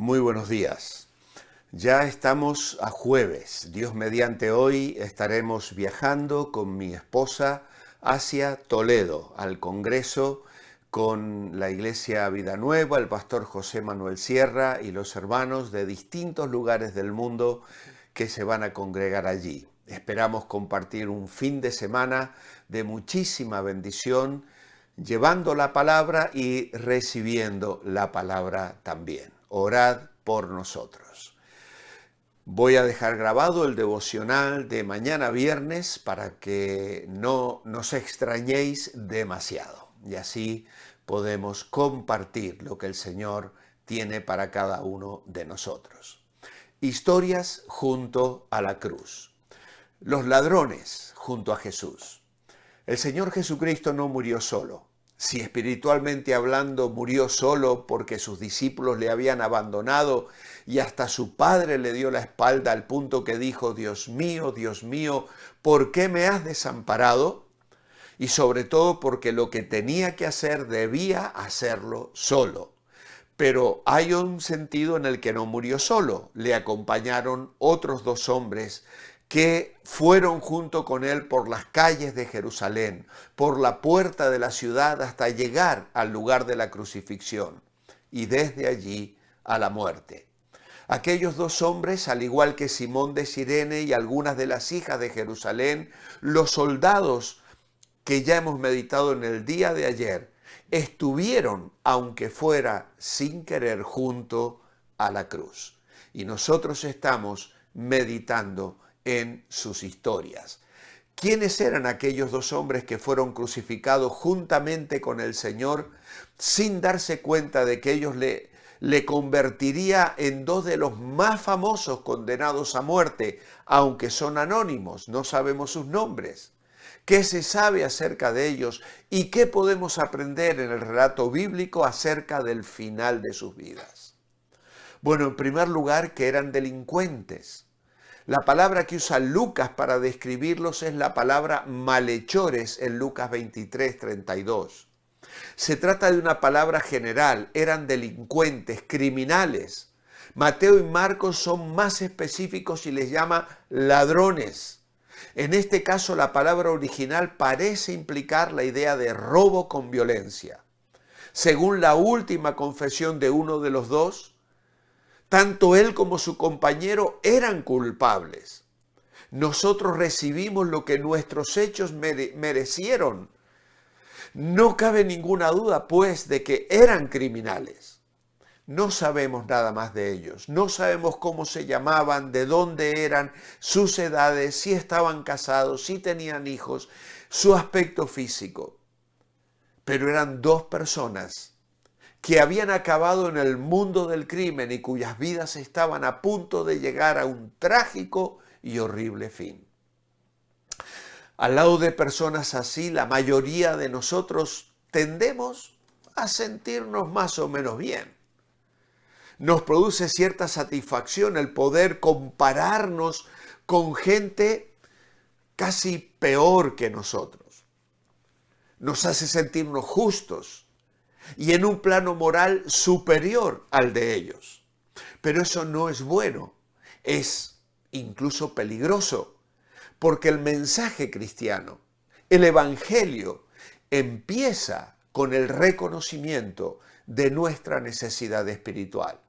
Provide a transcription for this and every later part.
Muy buenos días. Ya estamos a jueves. Dios mediante hoy estaremos viajando con mi esposa hacia Toledo, al Congreso con la Iglesia Vida Nueva, el pastor José Manuel Sierra y los hermanos de distintos lugares del mundo que se van a congregar allí. Esperamos compartir un fin de semana de muchísima bendición, llevando la palabra y recibiendo la palabra también. Orad por nosotros. Voy a dejar grabado el devocional de mañana viernes para que no nos extrañéis demasiado y así podemos compartir lo que el Señor tiene para cada uno de nosotros. Historias junto a la cruz. Los ladrones junto a Jesús. El Señor Jesucristo no murió solo. Si espiritualmente hablando murió solo porque sus discípulos le habían abandonado y hasta su padre le dio la espalda al punto que dijo, Dios mío, ¿por qué me has desamparado? Y sobre todo porque lo que tenía que hacer debía hacerlo solo. Pero hay un sentido en el que no murió solo. Le acompañaron otros dos hombres que fueron junto con él por las calles de Jerusalén, por la puerta de la ciudad hasta llegar al lugar de la crucifixión y desde allí a la muerte. Aquellos dos hombres, al igual que Simón de Cirene y algunas de las hijas de Jerusalén, los soldados que ya hemos meditado en el día de ayer, estuvieron, aunque fuera sin querer, junto a la cruz. Y nosotros estamos meditando en sus historias. ¿Quiénes eran aquellos dos hombres que fueron crucificados juntamente con el Señor sin darse cuenta de que ellos le convertiría en dos de los más famosos condenados a muerte, aunque son anónimos, no sabemos sus nombres? ¿Qué se sabe acerca de ellos y qué podemos aprender en el relato bíblico acerca del final de sus vidas? Bueno, en primer lugar, que eran delincuentes. La palabra que usa Lucas para describirlos es la palabra malhechores en Lucas 23:32. Se trata de una palabra general, eran delincuentes, criminales. Mateo y Marcos son más específicos y les llama ladrones. En este caso, la palabra original parece implicar la idea de robo con violencia. Según la última confesión de uno de los dos, tanto él como su compañero eran culpables. Nosotros recibimos lo que nuestros hechos merecieron. No cabe ninguna duda, pues, de que eran criminales. No sabemos nada más de ellos. No sabemos cómo se llamaban, de dónde eran, sus edades, si estaban casados, si tenían hijos, su aspecto físico. Pero eran dos personas que habían acabado en el mundo del crimen y cuyas vidas estaban a punto de llegar a un trágico y horrible fin. Al lado de personas así, la mayoría de nosotros tendemos a sentirnos más o menos bien. Nos produce cierta satisfacción el poder compararnos con gente casi peor que nosotros. Nos hace sentirnos justos y en un plano moral superior al de ellos. Pero eso no es bueno, es incluso peligroso, porque el mensaje cristiano, el evangelio, empieza con el reconocimiento de nuestra necesidad espiritual.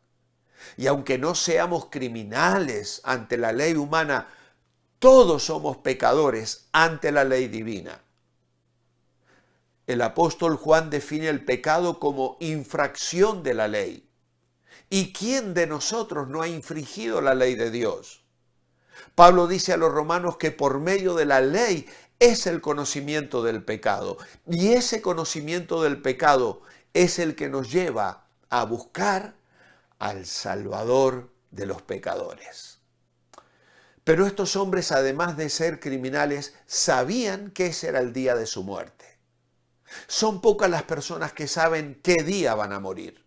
Y aunque no seamos criminales ante la ley humana, todos somos pecadores ante la ley divina. El apóstol Juan define el pecado como infracción de la ley. ¿Y quién de nosotros no ha infringido la ley de Dios? Pablo dice a los romanos que por medio de la ley es el conocimiento del pecado. Y ese conocimiento del pecado es el que nos lleva a buscar al Salvador de los pecadores. Pero estos hombres, además de ser criminales, sabían que ese era el día de su muerte. Son pocas las personas que saben qué día van a morir.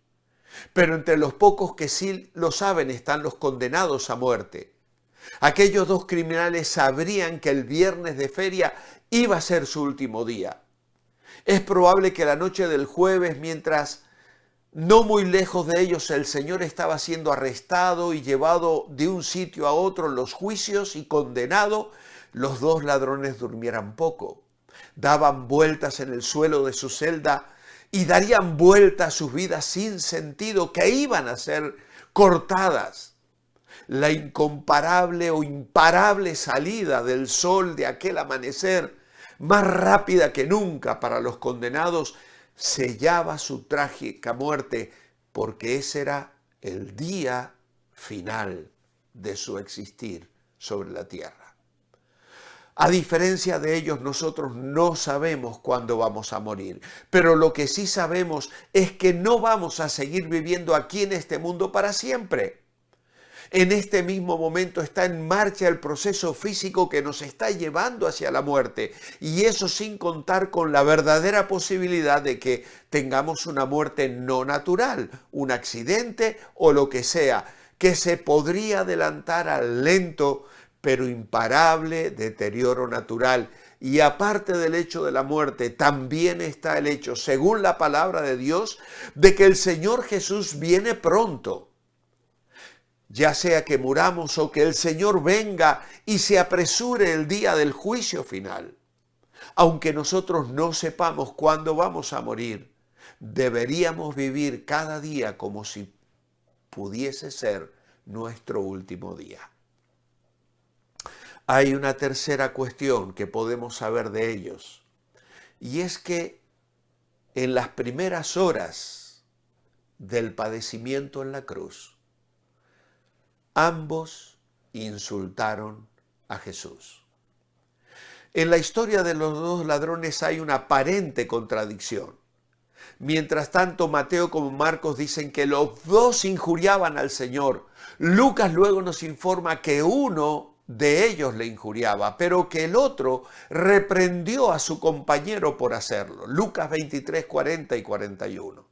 Pero entre los pocos que sí lo saben están los condenados a muerte. Aquellos dos criminales sabrían que el viernes de feria iba a ser su último día. Es probable que la noche del jueves, mientras No muy lejos de ellos el Señor estaba siendo arrestado y llevado de un sitio a otro en los juicios y condenado. Los dos ladrones durmieran poco, daban vueltas en el suelo de su celda y darían vueltas a sus vidas sin sentido, que iban a ser cortadas. La incomparable o imparable salida del sol de aquel amanecer, más rápida que nunca para los condenados, sellaba su trágica muerte, porque ese era el día final de su existir sobre la tierra. A diferencia de ellos, nosotros no sabemos cuándo vamos a morir, pero lo que sí sabemos es que no vamos a seguir viviendo aquí en este mundo para siempre. En este mismo momento está en marcha el proceso físico que nos está llevando hacia la muerte, y eso sin contar con la verdadera posibilidad de que tengamos una muerte no natural, un accidente o lo que sea, que se podría adelantar al lento pero imparable deterioro natural. Y aparte del hecho de la muerte, también está el hecho, según la palabra de Dios, de que el Señor Jesús viene pronto. Ya sea que muramos o que el Señor venga y se apresure el día del juicio final. Aunque nosotros no sepamos cuándo vamos a morir, deberíamos vivir cada día como si pudiese ser nuestro último día. Hay una tercera cuestión que podemos saber de ellos, y es que en las primeras horas del padecimiento en la cruz, ambos insultaron a Jesús. En la historia de los dos ladrones hay una aparente contradicción. Mientras tanto, Mateo como Marcos dicen que los dos injuriaban al Señor. Lucas luego nos informa que uno de ellos le injuriaba, pero que el otro reprendió a su compañero por hacerlo. Lucas 23, 40 y 41.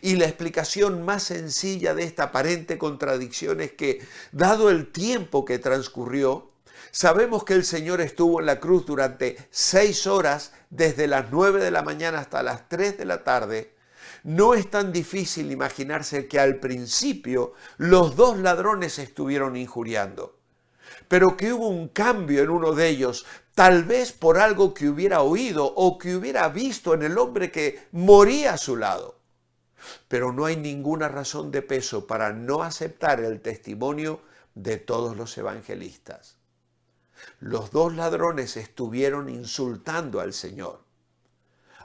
Y la explicación más sencilla de esta aparente contradicción es que, dado el tiempo que transcurrió, sabemos que el Señor estuvo en la cruz durante 6 horas, desde las 9 de la mañana hasta las 3 de la tarde. No es tan difícil imaginarse que al principio los dos ladrones estuvieron injuriando, pero que hubo un cambio en uno de ellos, tal vez por algo que hubiera oído o que hubiera visto en el hombre que moría a su lado. Pero no hay ninguna razón de peso para no aceptar el testimonio de todos los evangelistas. Los dos ladrones estuvieron insultando al Señor.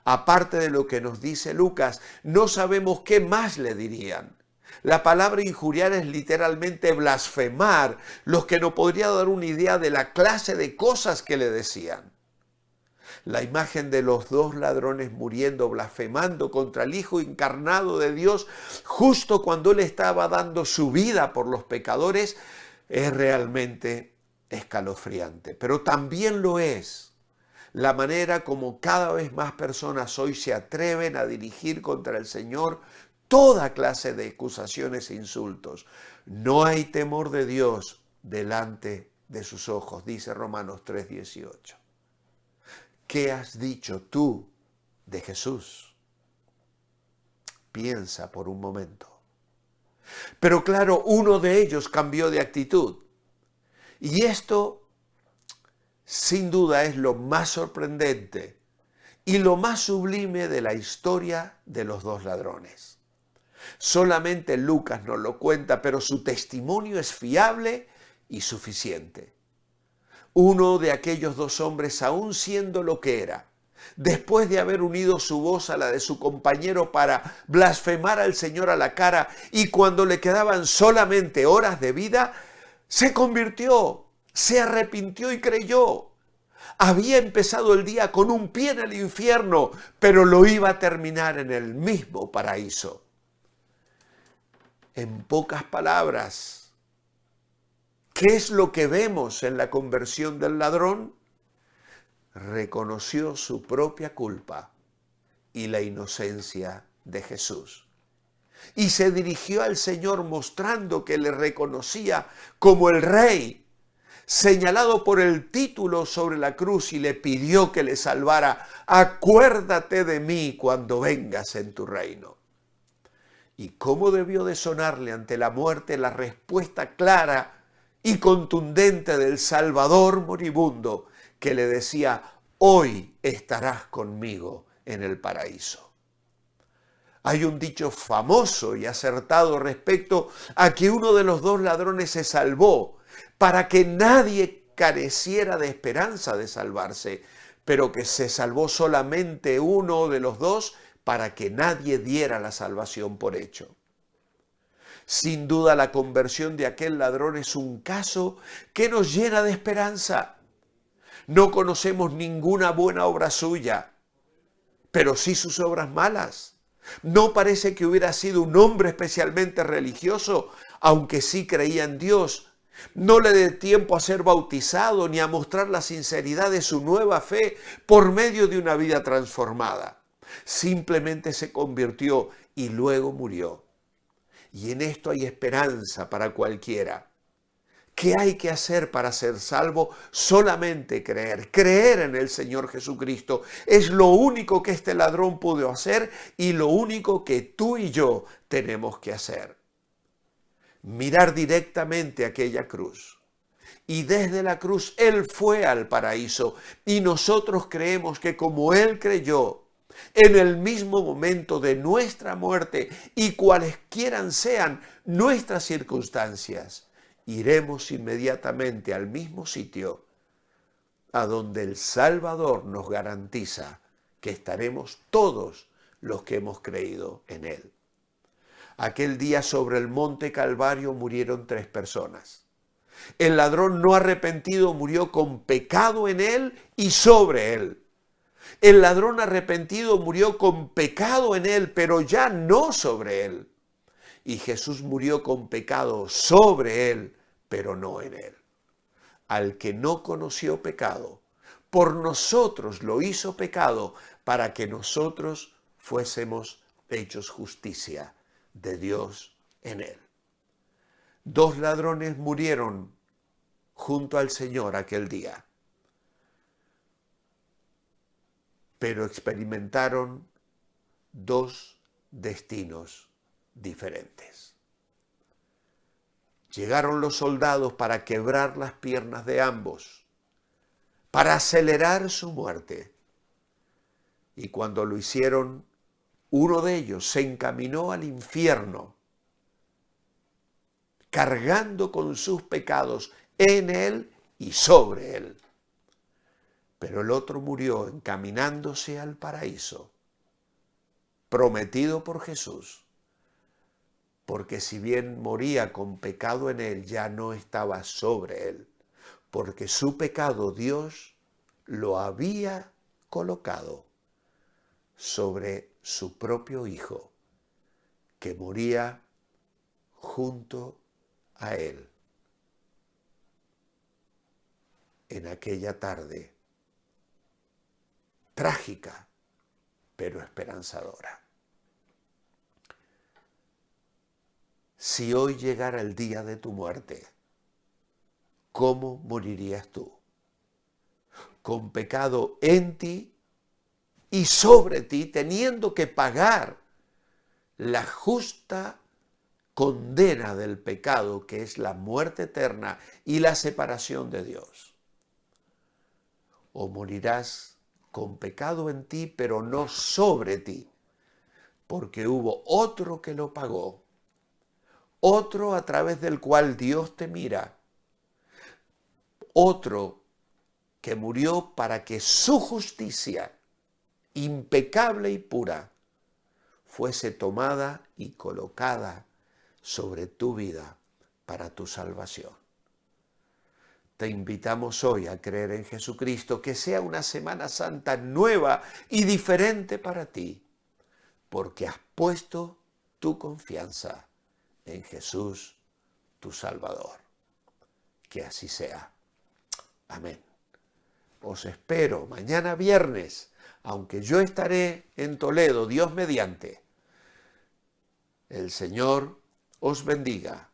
Aparte de lo que nos dice Lucas, no sabemos qué más le dirían. La palabra injuriar es literalmente blasfemar, lo que nos podría dar una idea de la clase de cosas que le decían. La imagen de los dos ladrones muriendo, blasfemando contra el Hijo encarnado de Dios, justo cuando Él estaba dando su vida por los pecadores, es realmente escalofriante. Pero también lo es la manera como cada vez más personas hoy se atreven a dirigir contra el Señor toda clase de acusaciones e insultos. No hay temor de Dios delante de sus ojos, dice Romanos 3:18. ¿Qué has dicho tú de Jesús? Piensa por un momento. Pero claro, uno de ellos cambió de actitud. Y esto, sin duda, es lo más sorprendente y lo más sublime de la historia de los dos ladrones. Solamente Lucas nos lo cuenta, pero su testimonio es fiable y suficiente. Uno de aquellos dos hombres, aún siendo lo que era, después de haber unido su voz a la de su compañero para blasfemar al Señor a la cara, y cuando le quedaban solamente horas de vida, se convirtió, se arrepintió y creyó. Había empezado el día con un pie en el infierno, pero lo iba a terminar en el mismo paraíso. En pocas palabras, ¿qué es lo que vemos en la conversión del ladrón? Reconoció su propia culpa y la inocencia de Jesús. Y se dirigió al Señor mostrando que le reconocía como el Rey, señalado por el título sobre la cruz, y le pidió que le salvara. Acuérdate de mí cuando vengas en tu reino. ¿Y cómo debió de sonarle ante la muerte la respuesta clara y contundente del Salvador moribundo que le decía: hoy estarás conmigo en el paraíso? Hay un dicho famoso y acertado respecto a que uno de los dos ladrones se salvó para que nadie careciera de esperanza de salvarse, pero que se salvó solamente uno de los dos para que nadie diera la salvación por hecho. Sin duda, la conversión de aquel ladrón es un caso que nos llena de esperanza. No conocemos ninguna buena obra suya, pero sí sus obras malas. No parece que hubiera sido un hombre especialmente religioso, aunque sí creía en Dios. No le dio tiempo a ser bautizado ni a mostrar la sinceridad de su nueva fe por medio de una vida transformada. Simplemente se convirtió y luego murió. Y en esto hay esperanza para cualquiera. ¿Qué hay que hacer para ser salvo? Solamente creer. Creer en el Señor Jesucristo es lo único que este ladrón pudo hacer y lo único que tú y yo tenemos que hacer. Mirar directamente aquella cruz. Y desde la cruz Él fue al paraíso y nosotros creemos que como Él creyó, en el mismo momento de nuestra muerte y cualesquiera sean nuestras circunstancias, iremos inmediatamente al mismo sitio a donde el Salvador nos garantiza que estaremos todos los que hemos creído en Él. Aquel día sobre el monte Calvario murieron 3 personas. El ladrón no arrepentido murió con pecado en él y sobre él. El ladrón arrepentido murió con pecado en él, pero ya no sobre él. Y Jesús murió con pecado sobre él, pero no en él. Al que no conoció pecado, por nosotros lo hizo pecado, para que nosotros fuésemos hechos justicia de Dios en él. 2 ladrones murieron junto al Señor aquel día, pero experimentaron 2 destinos diferentes. Llegaron los soldados para quebrar las piernas de ambos, para acelerar su muerte. Y cuando lo hicieron, uno de ellos se encaminó al infierno, cargando con sus pecados en él y sobre él. Pero el otro murió encaminándose al paraíso, prometido por Jesús, porque si bien moría con pecado en él, ya no estaba sobre él, porque su pecado Dios lo había colocado sobre su propio Hijo, que moría junto a él en aquella tarde trágica, pero esperanzadora. Si hoy llegara el día de tu muerte, ¿cómo morirías tú? Con pecado en ti y sobre ti, teniendo que pagar la justa condena del pecado, que es la muerte eterna y la separación de Dios. O morirás con pecado en ti, pero no sobre ti, porque hubo otro que lo pagó, otro a través del cual Dios te mira, otro que murió para que su justicia, impecable y pura, fuese tomada y colocada sobre tu vida para tu salvación. Te invitamos hoy a creer en Jesucristo, que sea una Semana Santa nueva y diferente para ti, porque has puesto tu confianza en Jesús, tu Salvador. Que así sea. Amén. Os espero mañana viernes, aunque yo estaré en Toledo, Dios mediante. El Señor os bendiga,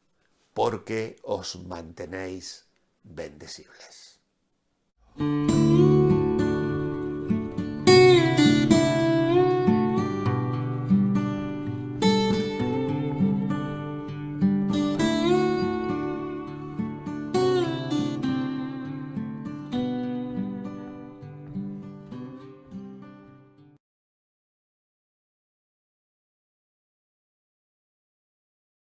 porque os mantenéis bendecibles.